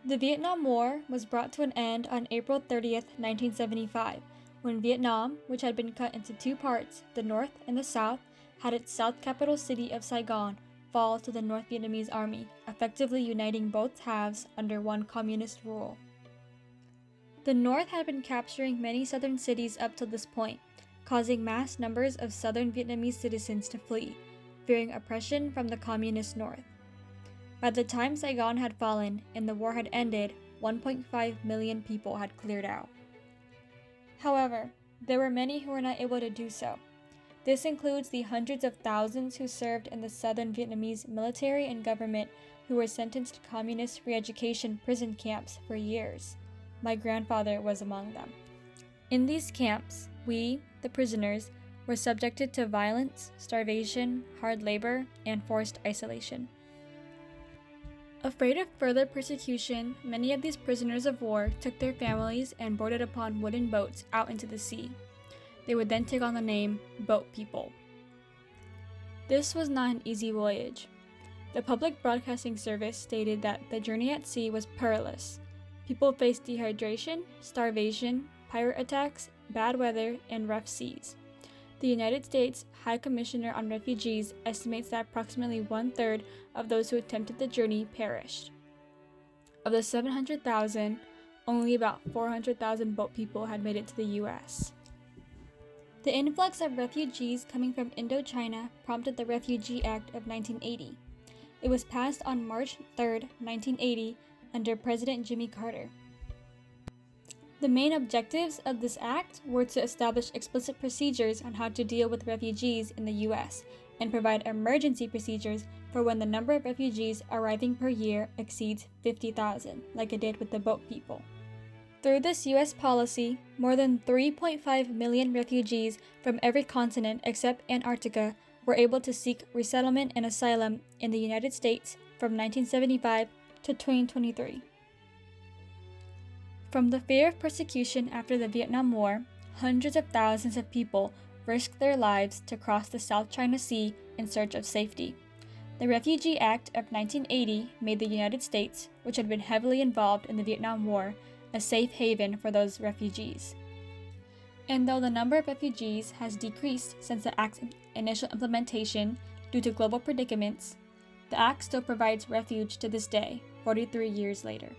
The Vietnam War was brought to an end on April 30th, 1975, when Vietnam, which had been cut into two parts, the North and the South, had its south capital city of Saigon fall to the North Vietnamese army, effectively uniting both halves under one communist rule. The North had been capturing many southern cities up to this point, causing mass numbers of southern Vietnamese citizens to flee, fearing oppression from the communist North. By the time Saigon had fallen and the war had ended, 1.5 million people had cleared out. However, there were many who were not able to do so. This includes the hundreds of thousands who served in the southern Vietnamese military and government who were sentenced to communist re-education prison camps for years. My grandfather was among them. In these camps, we, the prisoners, were subjected to violence, starvation, hard labor, and forced isolation. Afraid of further persecution, many of these prisoners of war took their families and boarded upon wooden boats out into the sea. They would then take on the name Boat People. This was not an easy voyage. The public broadcasting service stated that the journey at sea was perilous. People faced dehydration, starvation, pirate attacks, bad weather, and rough seas. The United States High Commissioner on Refugees estimates that approximately 1/3 of those who attempted the journey perished. Of the 700,000, only about 400,000 boat people had made it to the U.S. The influx of refugees coming from Indochina prompted the Refugee Act of 1980. It was passed on March 3, 1980, under President Jimmy Carter. The main objectives of this act were to establish explicit procedures on how to deal with refugees in the U.S. and provide emergency procedures for when the number of refugees arriving per year exceeds 50,000, like it did with the boat people. Through this U.S. policy, more than 3.5 million refugees from every continent except Antarctica were able to seek resettlement and asylum in the United States from 1975 to 2023. From the fear of persecution after the Vietnam War, hundreds of thousands of people risked their lives to cross the South China Sea in search of safety. The Refugee Act of 1980 made the United States, which had been heavily involved in the Vietnam War, a safe haven for those refugees. And though the number of refugees has decreased since the Act's initial implementation due to global predicaments, the Act still provides refuge to this day, 43 years later.